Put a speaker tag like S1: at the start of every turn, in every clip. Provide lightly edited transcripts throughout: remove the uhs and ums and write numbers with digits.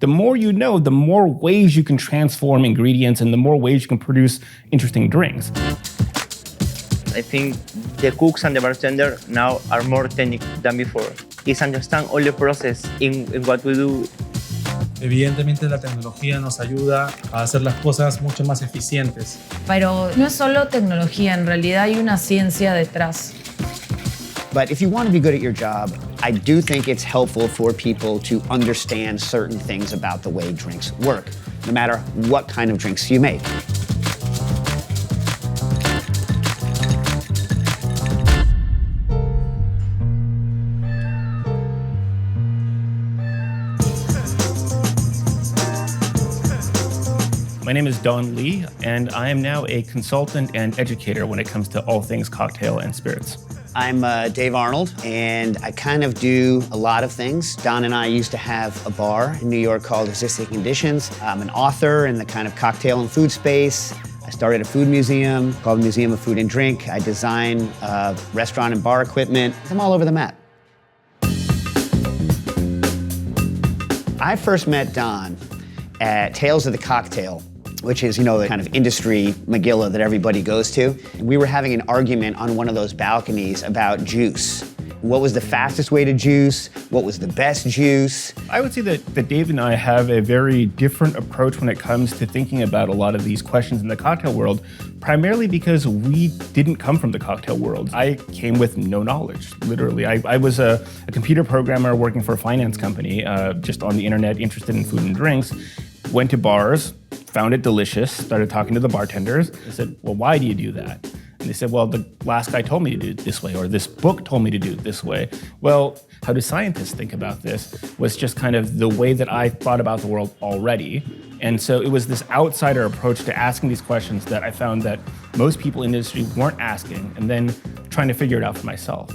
S1: The more you know, the more ways you can transform ingredients and the more ways you can produce interesting drinks.
S2: I think the cooks and the bartender now are more technical than before. It's understand all the process in what we do.
S3: Evidentemente la tecnología nos ayuda a hacer las cosas mucho más eficientes.
S4: Pero no es solo tecnología, en realidad hay una ciencia detrás.
S5: But if you want to be good at your job, I do think it's helpful for people to understand certain things about the way drinks work, no matter what kind of drinks you make.
S1: My name is Don Lee, and I am now a consultant and educator when it comes to all things cocktail and spirits.
S5: I'm Dave Arnold, and I kind of do a lot of things. Don and I used to have a bar in New York called Existing Conditions. I'm an author in the kind of cocktail and food space. I started a food museum called Museum of Food and Drink. I design restaurant and bar equipment. I'm all over the map. I first met Don at Tales of the Cocktail, which is, the kind of industry Megillah that everybody goes to. We were having an argument on one of those balconies about juice. What was the fastest way to juice? What was the best juice?
S1: I would say that Dave and I have a very different approach when it comes to thinking about a lot of these questions in the cocktail world, primarily because we didn't come from the cocktail world. I came with no knowledge, literally. I was a computer programmer working for a finance company, just on the internet, interested in food and drinks, went to bars, found it delicious, started talking to the bartenders. I said, well, why do you do that? And they said, well, the last guy told me to do it this way, or this book told me to do it this way. Well, how do scientists think about this was just kind of the way that I thought about the world already. And so it was this outsider approach to asking these questions that I found that most people in the industry weren't asking, and then trying to figure it out for myself.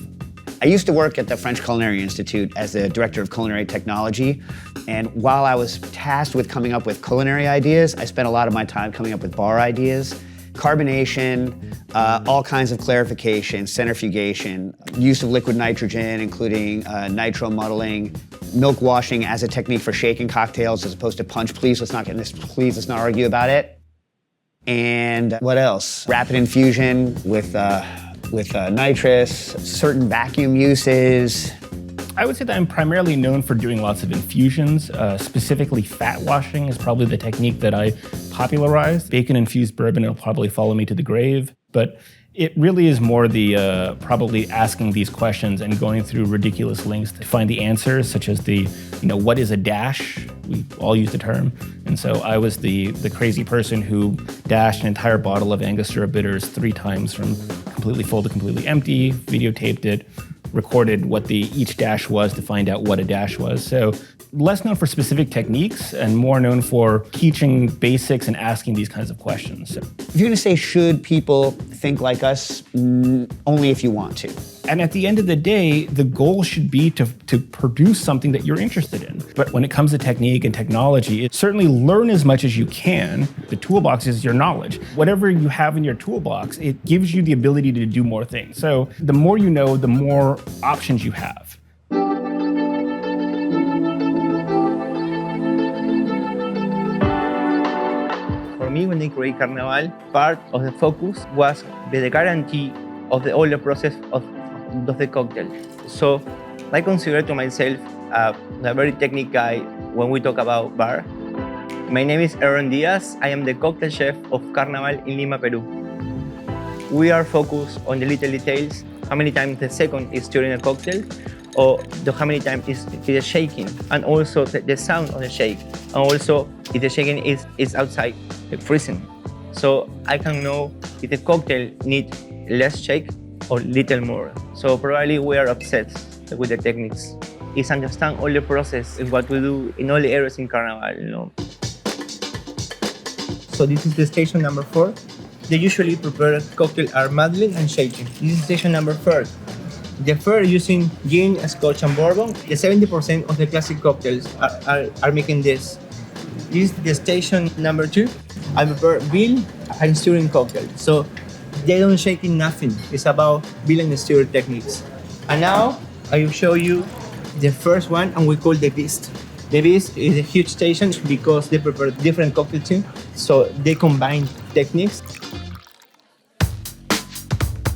S5: I used to work at the French Culinary Institute as the director of culinary technology. And while I was tasked with coming up with culinary ideas, I spent a lot of my time coming up with bar ideas. Carbonation, all kinds of clarification, centrifugation, use of liquid nitrogen, including nitro muddling, milk washing as a technique for shaking cocktails as opposed to punch. Please, let's not argue about it. And what else? Rapid infusion with nitrous, certain vacuum uses.
S1: I would say that I'm primarily known for doing lots of infusions. Specifically, fat washing is probably the technique that I popularized. Bacon-infused bourbon will probably follow me to the grave. But it really is more the probably asking these questions and going through ridiculous lengths to find the answers, such as what is a dash? We all use the term. And so I was the crazy person who dashed an entire bottle of Angostura bitters 3 times from completely full to completely empty, videotaped it, recorded what each dash was to find out what a dash was. So less known for specific techniques and more known for teaching basics and asking these kinds of questions.
S5: If you're gonna say, should people think like us? Only if you want to.
S1: And at the end of the day, the goal should be to produce something that you're interested in. But when it comes to technique and technology, certainly learn as much as you can. The toolbox is your knowledge. Whatever you have in your toolbox, it gives you the ability to do more things. So the more you know, the more options you have.
S2: For me, when I create Carnival, part of the focus was the guarantee of all the process of the cocktail. So I consider to myself a very technical guy when we talk about bar. My name is Aaron Diaz. I am the cocktail chef of Carnival in Lima, Peru. We are focused on the little details, how many times the second is stirring a cocktail, or how many times is shaking, and also the sound of the shake, and also if the shaking is outside, freezing. So I can know if the cocktail needs less shake or little more. So probably we are obsessed with the techniques. It's understand all the process of what we do in all the areas in Carnival, So this is the station number 4. They usually prepare cocktail are muddling and shaking. This is station number 4. The third using gin, scotch, and bourbon. The 70% of the classic cocktails are making this. This is the station number 2. I prepare bill and stirring cocktail. So they don't shake in nothing. It's about bill and stir techniques. And now I will show you the first one, and we call the beast. The Beast is a huge station because they prepare different cocktail teams, so they combine techniques.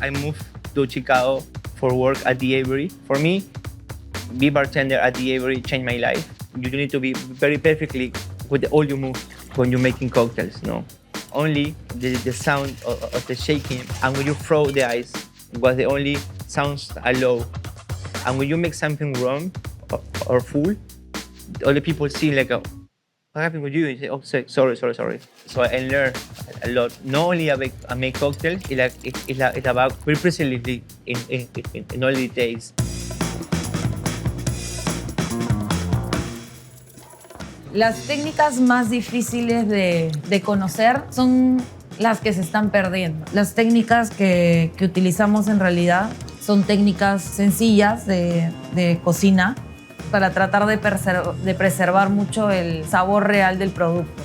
S2: I moved to Chicago for work at the Avery. For me, be bartender at the Avery changed my life. You need to be very perfectly with all you move when you're making cocktails, no? Only the sound of the shaking and when you throw the ice was the only sounds allowed. And when you make something wrong or full, all the people see like, what happened with you? You say, oh, sorry. So I learned a lot. Not only about I make cocktails, it's about very precisely in all details.
S4: Las técnicas más difíciles de conocer son las que se están perdiendo. Las técnicas que utilizamos en realidad son técnicas sencillas de cocina para tratar de preservar mucho el sabor real del producto.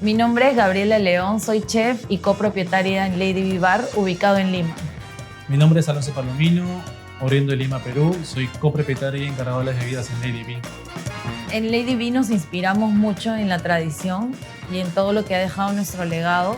S4: Mi nombre es Gabriela León, soy chef y copropietaria en Lady B Bar, ubicado en Lima.
S3: Mi nombre es Alonso Palomino, oriundo de Lima, Perú. Soy copropietario y encargado de las bebidas en Lady B.
S4: En Lady B nos inspiramos mucho en la tradición y en todo lo que ha dejado nuestro legado.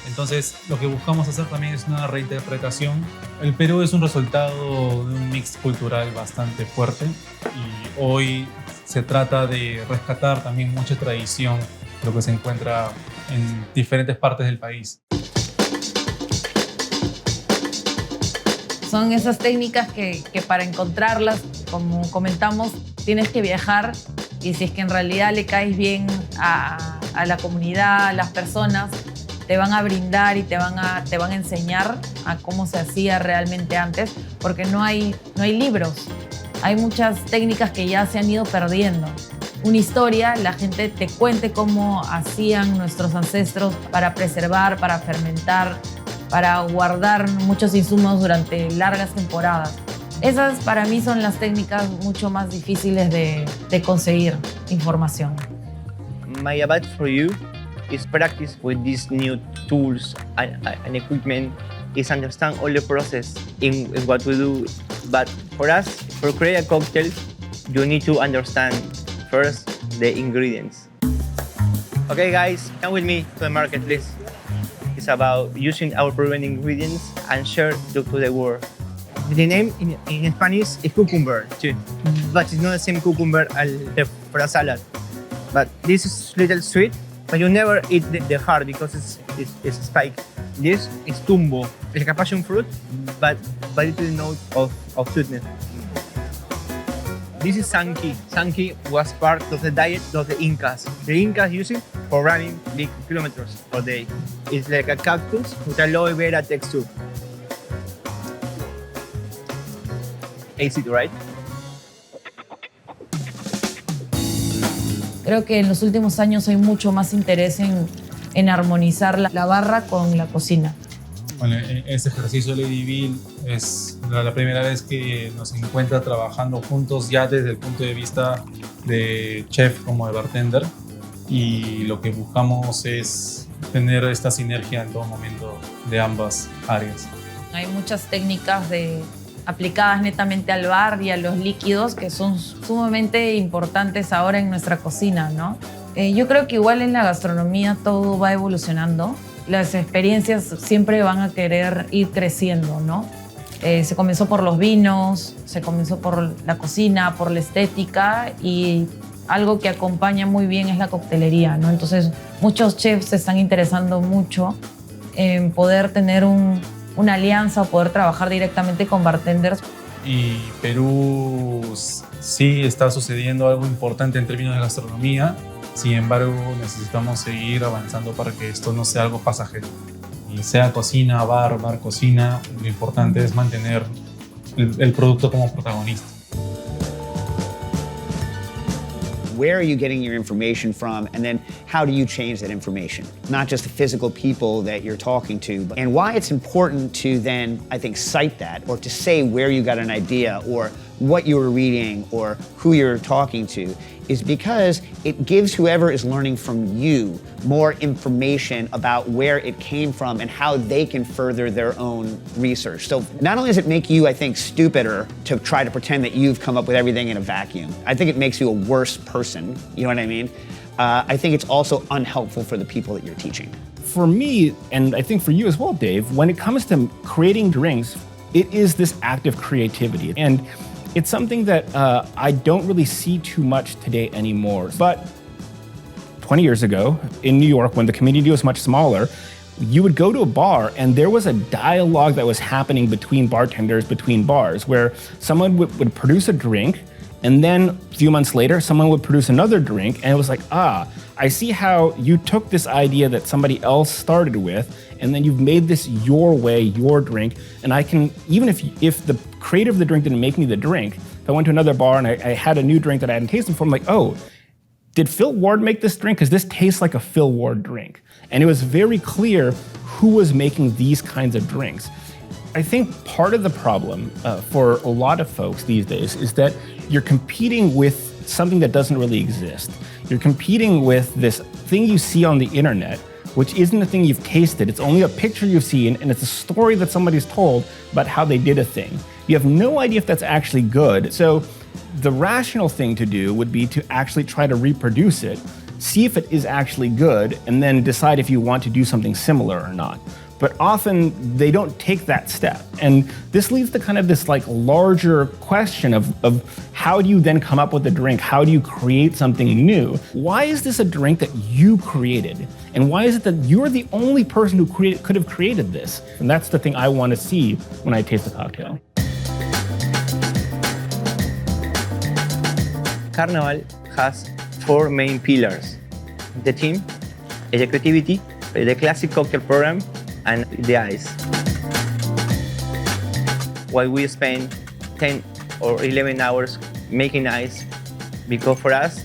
S3: Entonces, lo que buscamos hacer también es una reinterpretación. El Perú es un resultado de un mix cultural bastante fuerte y hoy se trata de rescatar también mucha tradición, lo que se encuentra en diferentes partes del país.
S4: Son esas técnicas que para encontrarlas, como comentamos, tienes que viajar y si es que en realidad le caes bien a la comunidad, a las personas, te van a brindar y te van a enseñar a cómo se hacía realmente antes, porque no hay libros. Hay muchas técnicas que ya se han ido perdiendo. Una historia, la gente te cuente cómo hacían nuestros ancestros para preservar, para fermentar, para guardar muchos insumos durante largas temporadas. Esas para mí son las técnicas mucho más difíciles de conseguir información.
S2: My advice for you is practice with these new tools and equipment, is understand all the process in what we do. But for us, for create a cocktail, you need to understand first the ingredients. Okay guys, come with me to the market, please. It's about using our proven ingredients and share to the world. The name in Spanish is cucumber too, but it's not the same cucumber for a salad. But this is little sweet, but you never eat the heart because it's spiked. This is tumbo, it's like a passion fruit, but little note of sweetness. This is sanki. Sanki was part of the diet of the Incas. The Incas use it for running big kilometers per day. It's like a cactus with aloe vera texture. Easy, right?
S4: Creo que en los últimos años hay mucho más interés en armonizar la barra con la cocina.
S3: Bueno, este ejercicio de Lady Bill es la primera vez que nos encuentra trabajando juntos ya desde el punto de vista de chef como de bartender, y lo que buscamos es tener esta sinergia en todo momento de ambas áreas.
S4: Hay muchas técnicas aplicadas netamente al bar y a los líquidos que son sumamente importantes ahora en nuestra cocina, ¿no? Yo creo que igual en la gastronomía todo va evolucionando. Las experiencias siempre van a querer ir creciendo, ¿no? Se comenzó por los vinos, se comenzó por la cocina, por la estética, y algo que acompaña muy bien es la coctelería, ¿no? Entonces, muchos chefs se están interesando mucho en poder tener una alianza o poder trabajar directamente con bartenders.
S3: Y Perú sí está sucediendo algo importante en términos de gastronomía. Sin embargo, necesitamos seguir avanzando para que esto no sea algo pasajero. Y sea cocina, bar, cocina, lo importante es mantener el producto como protagonista.
S5: Where are you getting your information from, and then how do you change that information? Not just the physical people that you're talking to, and why it's important to then, I think, cite that, or to say where you got an idea, or what you were reading, or who you're talking to, is because it gives whoever is learning from you more information about where it came from and how they can further their own research. So not only does it make you, I think, stupider to try to pretend that you've come up with everything in a vacuum, I think it makes you a worse person, you know what I mean? I think it's also unhelpful for the people that you're teaching.
S1: For me, and I think for you as well, Dave, when it comes to creating drinks, it is this act of creativity. And it's something that I don't really see too much today anymore. But 20 years ago in New York, when the community was much smaller, you would go to a bar and there was a dialogue that was happening between bartenders, between bars, where someone would produce a drink, and then a few months later, someone would produce another drink, and it was like, I see how you took this idea that somebody else started with, and then you've made this your way, your drink, and I can, even if the creator of the drink didn't make me the drink, if I went to another bar and I had a new drink that I hadn't tasted before, I'm like, oh, did Phil Ward make this drink? Because this tastes like a Phil Ward drink. And it was very clear who was making these kinds of drinks. I think part of the problem for a lot of folks these days is that you're competing with something that doesn't really exist. You're competing with this thing you see on the internet, which isn't a thing you've tasted. It's only a picture you've seen, and it's a story that somebody's told about how they did a thing. You have no idea if that's actually good. So the rational thing to do would be to actually try to reproduce it, see if it is actually good, and then decide if you want to do something similar or not. But often they don't take that step. And this leads to kind of this like larger question of how do you then come up with a drink? How do you create something new? Why is this a drink that you created? And why is it that you're the only person who could have created this? And that's the thing I want to see when I taste a cocktail.
S2: Carnival has 4 main pillars: the team, the creativity, the classic cocktail program, and the ice. Why we spend 10 or 11 hours making ice, because for us,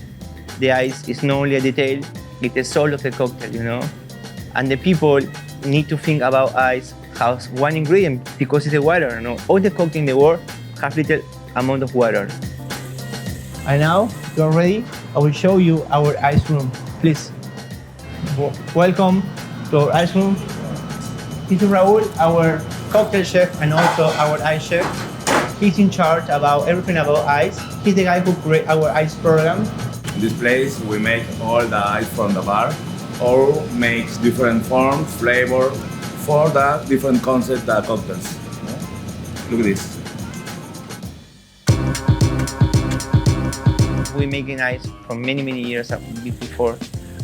S2: the ice is not only a detail, it's the soul of the cocktail, you know? And the people need to think about ice as one ingredient, because it's the water, you know? All the cocktails in the world have little amount of water. And now, you're ready, I will show you our ice room. Please, welcome to our ice room. This is Raul, our cocktail chef and also our ice chef. He's in charge about everything about ice. He's the guy who created our ice program.
S6: In this place, we make all the ice from the bar, or makes different forms, flavor, for the different concepts, the cocktails. Look at this.
S2: We making ice for many years before.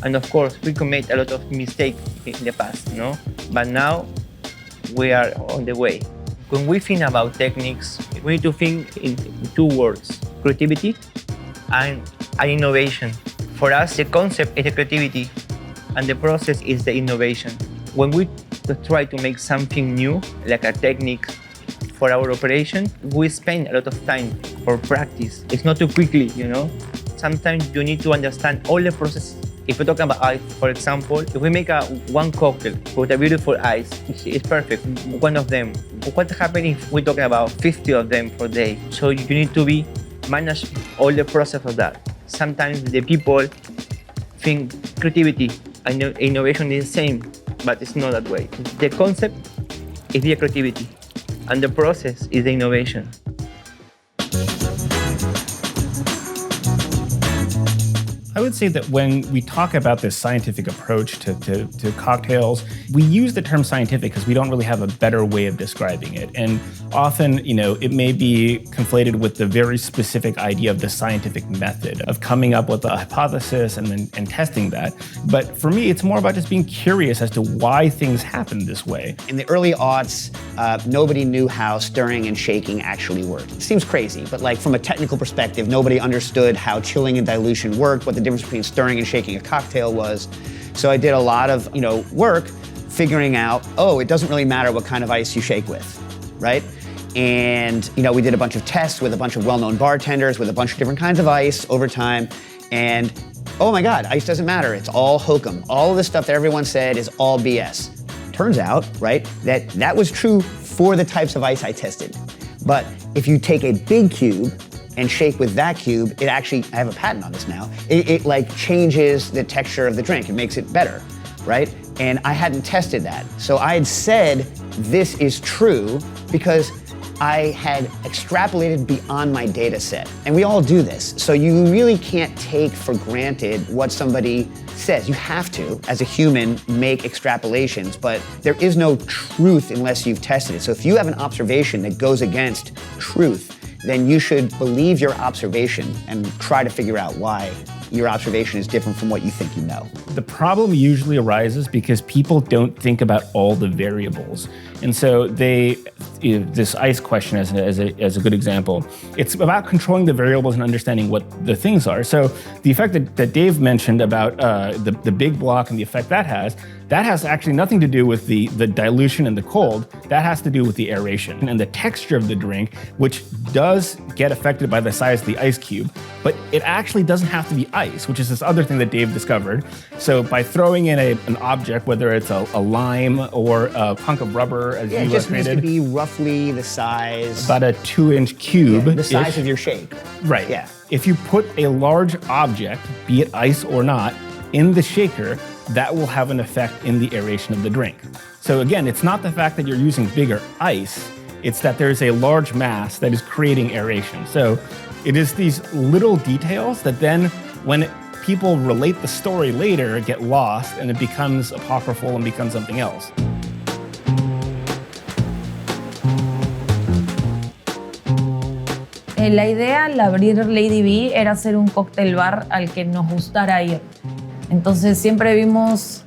S2: And of course, we commit a lot of mistakes in the past, no? But now, we are on the way. When we think about techniques, we need to think in 2 words: creativity and innovation. For us, the concept is the creativity, and the process is the innovation. When we try to make something new, like a technique for our operation, we spend a lot of time for practice. It's not too quickly, you know? Sometimes you need to understand all the process. If we're talking about ice, for example, if we make one cocktail with a beautiful ice, it's perfect, one of them. What happens if we're talking about 50 of them per day? So you need to manage all the process of that. Sometimes the people think creativity and innovation is the same, but it's not that way. The concept is the creativity, and the process is the innovation.
S1: I would say that when we talk about this scientific approach to cocktails, we use the term scientific because we don't really have a better way of describing it. And often, it may be conflated with the very specific idea of the scientific method of coming up with a hypothesis and testing that. But for me, it's more about just being curious as to why things happen this way.
S5: In the early aughts, nobody knew how stirring and shaking actually worked. It seems crazy, but like from a technical perspective, nobody understood how chilling and dilution worked, what the difference between stirring and shaking a cocktail was. So I did a lot of, work figuring out, it doesn't really matter what kind of ice you shake with, right? And, we did a bunch of tests with a bunch of well-known bartenders with a bunch of different kinds of ice over time. And, oh my God, ice doesn't matter. It's all hokum. All of the stuff that everyone said is all BS. Turns out, right, that was true for the types of ice I tested. But if you take a big cube and shake with that cube, it actually, I have a patent on this now, it like changes the texture of the drink. It makes it better, right? And I hadn't tested that. So I had said, this is true because I had extrapolated beyond my data set. And we all do this. So you really can't take for granted what somebody says. You have to, as a human, make extrapolations, but there is no truth unless you've tested it. So if you have an observation that goes against truth, then you should believe your observation and try to figure out why your observation is different from what you think you know.
S1: The problem usually arises because people don't think about all the variables. And so this ice question as a good example, it's about controlling the variables and understanding what the things are. So the effect that Dave mentioned about the big block and the effect that has actually nothing to do with the dilution and the cold. That has to do with the aeration and the texture of the drink, which does get affected by the size of the ice cube, but it actually doesn't have to be ice, which is this other thing that Dave discovered. So by throwing in an object, whether it's a lime or a hunk of rubber, as
S5: Yeah,
S1: you
S5: it just needs
S1: created,
S5: to be roughly the size.
S1: about a 2-inch cube.
S5: The size of your shake.
S1: Right.
S5: Yeah.
S1: If you put a large object, be it ice or not, in the shaker, that will have an effect in the aeration of the drink. So again, it's not the fact that you're using bigger ice, it's that there's a large mass that is creating aeration. So it is these little details that then, when people relate the story later, get lost and it becomes apocryphal and becomes something else.
S4: La idea al abrir Lady B era hacer un cóctel bar al que nos gustara ir. Entonces siempre vimos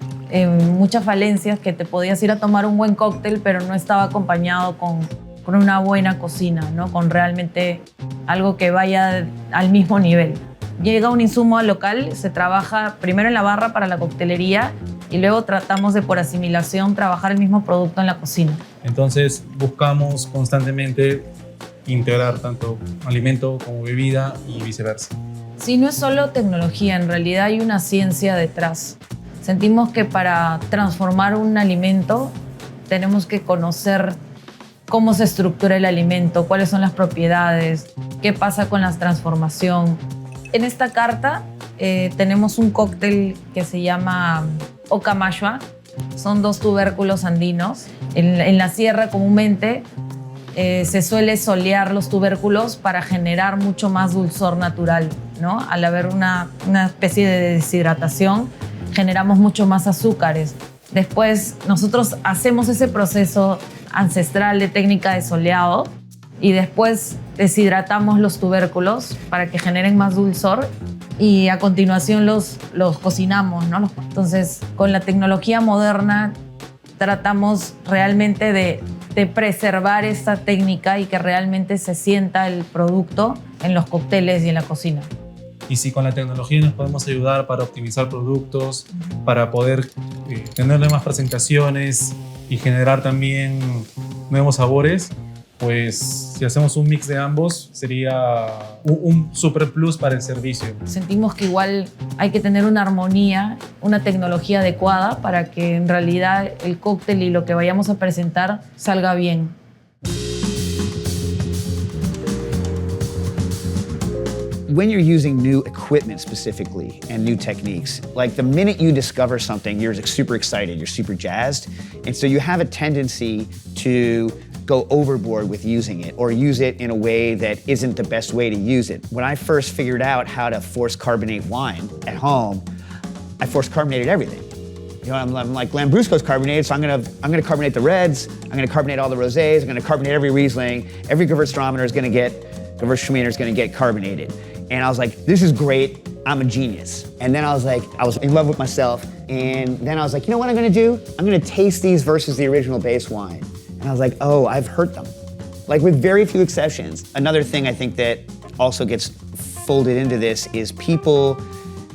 S4: muchas falencias, que te podías ir a tomar un buen cóctel, pero no estaba acompañado con una buena cocina, ¿no? Con realmente algo que vaya al mismo nivel. Llega un insumo al local, se trabaja primero en la barra para la coctelería y luego tratamos de, por asimilación, trabajar el mismo producto en la cocina.
S3: Entonces buscamos constantemente integrar tanto alimento como bebida y viceversa.
S4: Sí, no es solo tecnología, en realidad hay una ciencia detrás. Sentimos que para transformar un alimento tenemos que conocer cómo se estructura el alimento, cuáles son las propiedades, qué pasa con la transformación. En esta carta tenemos un cóctel que se llama Ocamashua. Son 2 tubérculos andinos. En la sierra comúnmente se suele solear los tubérculos para generar mucho más dulzor natural, ¿no? Al haber una especie de deshidratación, generamos mucho más azúcares. Después nosotros hacemos ese proceso ancestral de técnica de soleado y después deshidratamos los tubérculos para que generen más dulzor y a continuación los cocinamos, ¿no? Entonces, con la tecnología moderna tratamos realmente de preservar esta técnica y que realmente se sienta el producto en los cócteles y en la cocina.
S3: Y si con la tecnología nos podemos ayudar para optimizar productos, para poder tenerle más presentaciones y generar también nuevos sabores, pues si hacemos un mix de ambos sería un super plus para el servicio.
S4: Sentimos que igual hay que tener una armonía, una tecnología adecuada para que en realidad el cóctel y lo que vayamos a presentar salga bien.
S5: When you're using new equipment specifically and new techniques, like the minute you discover something, you're super excited, you're super jazzed. And so you have a tendency to go overboard with using it or use it in a way that isn't the best way to use it. When I first figured out how to force carbonate wine at home, I force carbonated everything. You know, I'm like, Lambrusco's carbonated, so I'm gonna carbonate the reds, I'm gonna carbonate all the rosés, I'm gonna carbonate every Riesling, every Gewürztraminer is gonna get carbonated. And I was like, this is great, I'm a genius. And then I was in love with myself, and then I was like, you know what I'm gonna do? I'm gonna taste these versus the original base wine. And I was like, oh, I've hurt them. Like, with very few exceptions. Another thing I think that also gets folded into this is people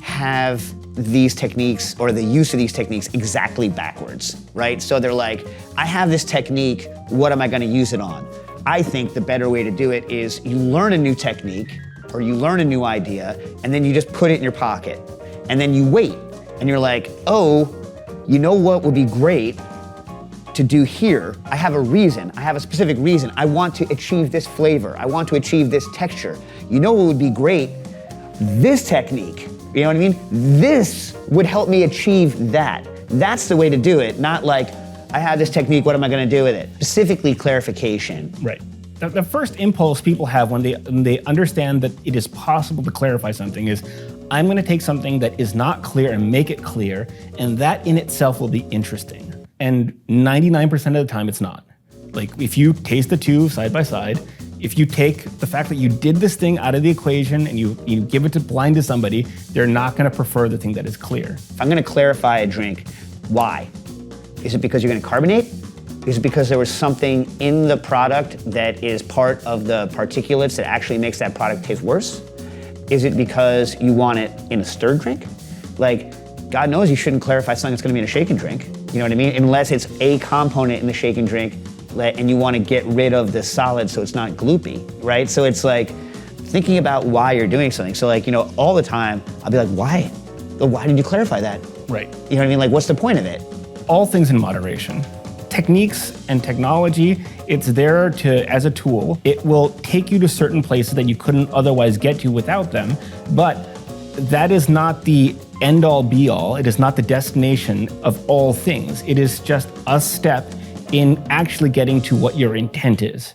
S5: have these techniques or the use of these techniques exactly backwards, right? So they're like, I have this technique, what am I gonna use it on? I think the better way to do it is you learn a new technique or you learn a new idea and then you just put it in your pocket and then you wait and you're like, oh, you know what would be great to do here. I have a reason. I have a specific reason. I want to achieve this flavor. I want to achieve this texture. You know what would be great? This technique. You know what I mean? This would help me achieve that. That's the way to do it, not like, I have this technique, what am I gonna do with it? Specifically clarification.
S1: Right. The first impulse people have when they understand that it is possible to clarify something is, I'm gonna take something that is not clear and make it clear, and that in itself will be interesting. And 99% of the time it's not. Like if you taste the two side by side, if you take the fact that you did this thing out of the equation and you give it to blind to somebody, they're not gonna prefer the thing that is clear.
S5: If I'm gonna clarify a drink, why? Is it because you're gonna carbonate? Is it because there was something in the product that is part of the particulates that actually makes that product taste worse? Is it because you want it in a stirred drink? Like, God knows you shouldn't clarify something that's gonna be in a shaken drink. You know what I mean? Unless it's a component in the shaken drink and you want to get rid of the solid so it's not gloopy, right? So it's like thinking about why you're doing something. So like, you know, all the time I'll be like, why? Why did you clarify that?
S1: Right.
S5: You know what I mean? Like, what's the point of it?
S1: All things in moderation. Techniques and technology, it's there as a tool. It will take you to certain places that you couldn't otherwise get to without them, but that is not the end-all be-all. It is not the destination of all things. It is just a step in actually getting to what your intent is.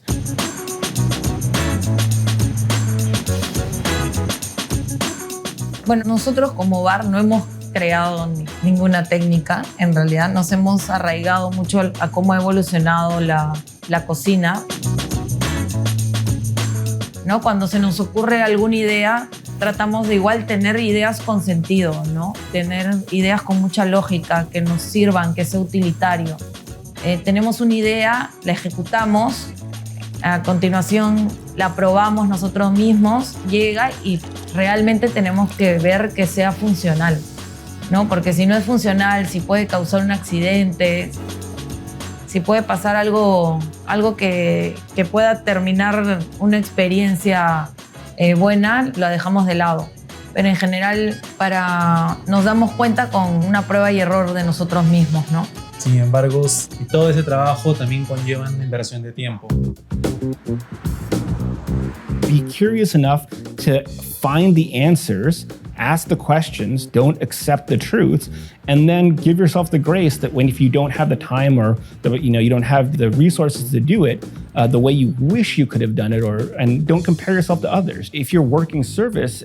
S4: Bueno, nosotros como bar no hemos creado ninguna técnica, en realidad nos hemos arraigado mucho a cómo ha evolucionado la cocina. ¿No? Cuando se nos ocurre alguna idea, tratamos de igual tener ideas con sentido, ¿no? Tener ideas con mucha lógica, que nos sirvan, que sea utilitario. Tenemos una idea, la ejecutamos, a continuación la probamos nosotros mismos, llega y realmente tenemos que ver que sea funcional, ¿no? Porque si no es funcional, si puede causar un accidente, si puede pasar algo que pueda terminar una experiencia buena, la dejamos de lado. Pero en general nos damos cuenta con una prueba y error de nosotros mismos, ¿no?
S3: Sin embargo, todo ese trabajo también conlleva una inversión de tiempo.
S1: Be curious enough to find the answers, ask the questions, don't accept the truths, and then give yourself the grace that if you don't have the time or you don't have the resources to do it the way you wish you could have done it, and don't compare yourself to others. If you're working service,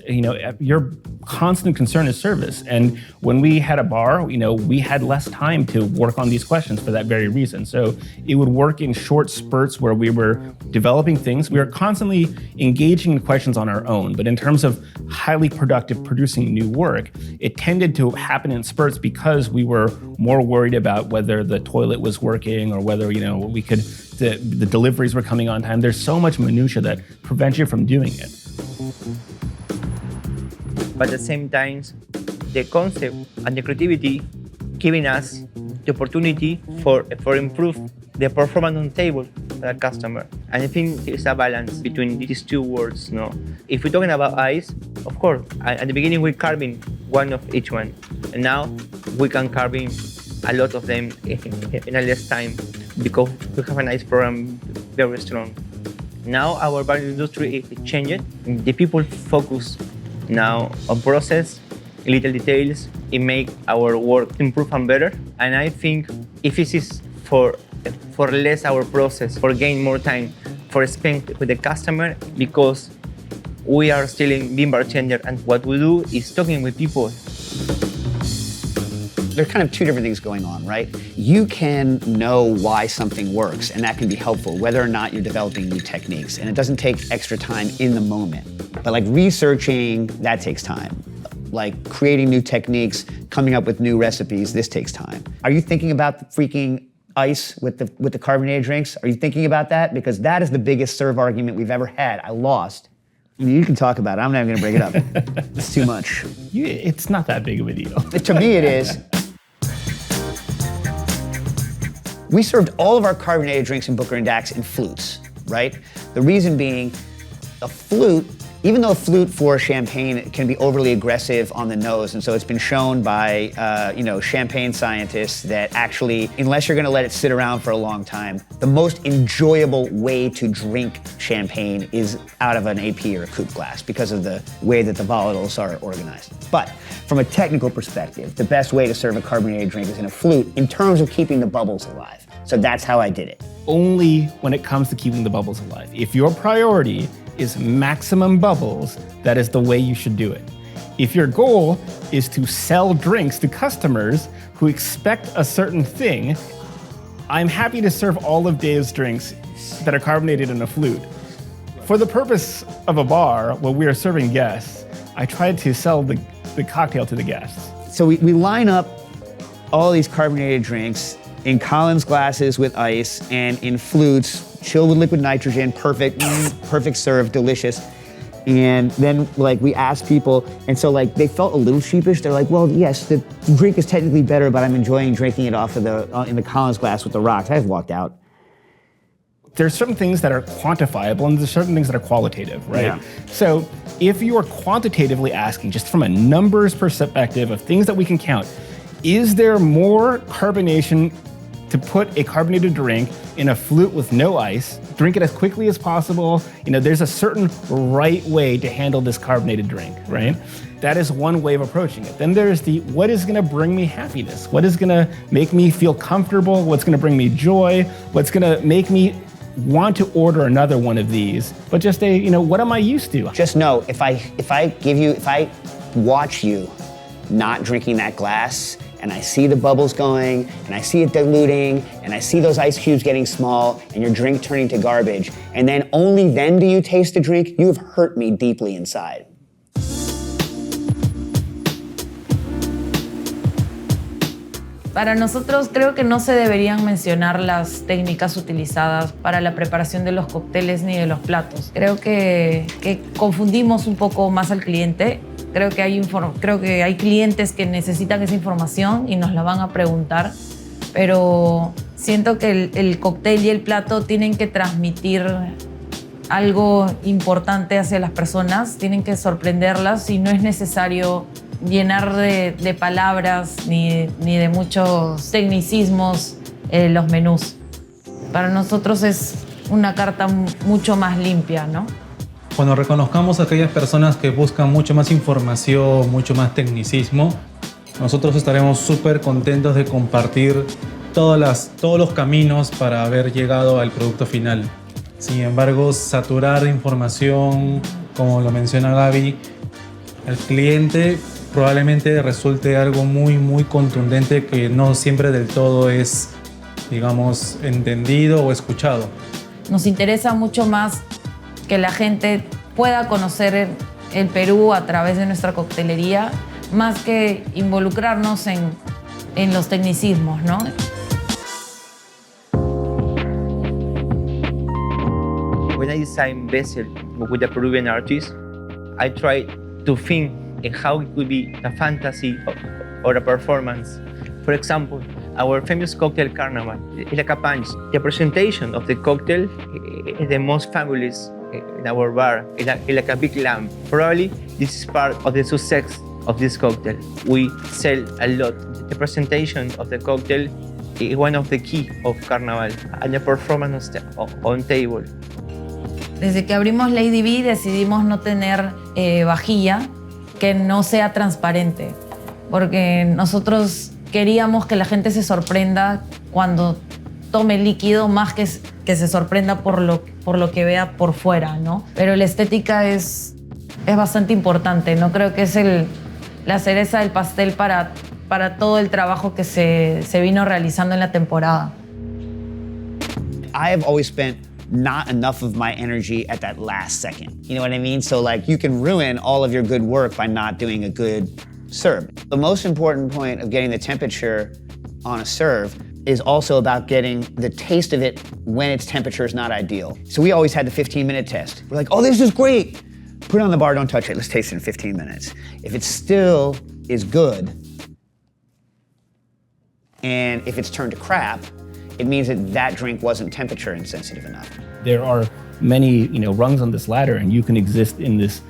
S1: your constant concern is service. And when we had a bar, we had less time to work on these questions for that very reason. So it would work in short spurts where we were developing things. We were constantly engaging in questions on our own, but in terms of highly productive producing new work, it tended to happen in spurts because we were more worried about whether the toilet was working or whether the deliveries were coming on time. There's so much minutia that prevents you from doing it.
S2: But at the same time, the concept and the creativity giving us the opportunity for improve the performance on the table for the customer. And I think there's a balance between these two words. No, if we're talking about ice, of course, at the beginning we're carving one of each one, and now we can carving a lot of them in a less time because we have an ice program very strong. Now our bar industry is changed. The people focus now on process, little details. It make our work improve and better. And I think if it is for less our process, for gain more time, for spend with the customer, because we are still being bartender, and what we do is talking with people.
S5: There are kind of two different things going on, right? You can know why something works, and that can be helpful, whether or not you're developing new techniques. And it doesn't take extra time in the moment. But like researching, that takes time. Like creating new techniques, coming up with new recipes, this takes time. Are you thinking about the freaking ice with the carbonated drinks? Are you thinking about that? Because that is the biggest serve argument we've ever had. I lost. You can talk about it. I'm not even gonna bring it up. It's too much.
S1: It's not that big of a deal.
S5: To me, it is. We served all of our carbonated drinks in Booker and Dax in flutes, right? The reason being, a flute Even though Flute for champagne can be overly aggressive on the nose, and so it's been shown by champagne scientists that actually, unless you're gonna let it sit around for a long time, the most enjoyable way to drink champagne is out of an AP or a coupe glass because of the way that the volatiles are organized. But from a technical perspective, the best way to serve a carbonated drink is in a Flute in terms of keeping the bubbles alive. So that's how I did it.
S1: Only when it comes to keeping the bubbles alive. If your priority is maximum bubbles, that is the way you should do it. If your goal is to sell drinks to customers who expect a certain thing, I'm happy to serve all of Dave's drinks that are carbonated in a Flute. For the purpose of a bar, when we are serving guests, I tried to sell the cocktail to the guests.
S5: So we line up all these carbonated drinks in Collins glasses with ice and in Flutes, chilled with liquid nitrogen, perfect serve, delicious. And then we asked people, and so they felt a little sheepish. They're like, well, yes, the drink is technically better, but I'm enjoying drinking it off of in the Collins glass with the rocks. I've walked out.
S1: There's certain things that are quantifiable and there's certain things that are qualitative, right?
S5: Yeah.
S1: So if you are quantitatively asking, just from a numbers perspective of things that we can count, is there more carbonation to put a carbonated drink in a Flute with no ice, drink it as quickly as possible? There's a certain right way to handle this carbonated drink, right? That is one way of approaching it. Then there's what is gonna bring me happiness? What is gonna make me feel comfortable? What's gonna bring me joy? What's gonna make me want to order another one of these? But just what am I used to?
S5: Just know, if I watch you not drinking that glass, and I see the bubbles going, and I see it diluting, and I see those ice cubes getting small, and your drink turning to garbage, and then only then do you taste the drink, you have hurt me deeply inside.
S4: Para nosotros creo que no se deberían mencionar las técnicas utilizadas para la preparación de los cócteles ni de los platos. Creo que confundimos un poco más al cliente. Creo que hay clientes que necesitan esa información y nos la van a preguntar, pero siento que el cóctel y el plato tienen que transmitir algo importante hacia las personas, tienen que sorprenderlas y no es necesario llenar de palabras ni de muchos tecnicismos los menús. Para nosotros es una carta mucho más limpia, ¿no?
S3: Cuando reconozcamos a aquellas personas que buscan mucho más información, mucho más tecnicismo, nosotros estaremos súper contentos de compartir todos los caminos para haber llegado al producto final. Sin embargo, saturar de información, como lo menciona Gaby, al cliente probablemente resulte algo muy, muy contundente que no siempre del todo es, digamos, entendido o escuchado.
S4: Nos interesa mucho más que la gente pueda conocer el Perú a través de nuestra coctelería, más que involucrarnos en los tecnicismos, ¿no?
S2: When I design vessel with a Peruvian artist, I try to think in how it could be a fantasy or a performance. For example, our famous cocktail Carnival, like a punch. The presentation of the cocktail is the most fabulous in our bar, like a big lamp. Probably this is part of the success of this cocktail. We sell a lot. The presentation of the cocktail is one of the key of Carnival, and the performance on table.
S4: Desde que abrimos Lady B decidimos no tener vajilla que no sea transparente, porque nosotros queríamos que la gente se sorprenda cuando tome líquido, más que se sorprenda por lo que vea por fuera, ¿no? Pero la estética es bastante importante, ¿no? Creo que es la cereza del pastel para todo el trabajo que se vino realizando en la temporada.
S5: I have always spent not enough of my energy at that last second. You know what I mean? So you can ruin all of your good work by not doing a good serve. The most important point of getting the temperature on a serve is also about getting the taste of it when its temperature is not ideal. So we always had the 15-minute test. We're like, oh, this is great. Put it on the bar, don't touch it. Let's taste it in 15 minutes. If it still is good, and if it's turned to crap, it means that drink wasn't temperature insensitive enough.
S1: There are many, rungs on this ladder, and you can exist in this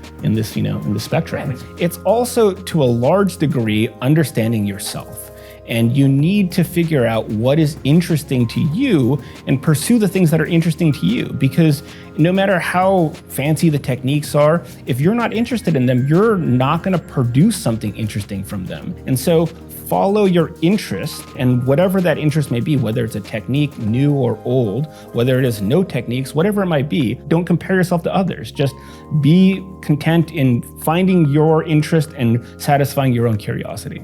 S1: spectrum. It's also, to a large degree, understanding yourself. And you need to figure out what is interesting to you and pursue the things that are interesting to you. Because no matter how fancy the techniques are, if you're not interested in them, you're not gonna produce something interesting from them. And so follow your interest, and whatever that interest may be, whether it's a technique, new or old, whether it is no techniques, whatever it might be, don't compare yourself to others. Just be content in finding your interest and satisfying your own curiosity.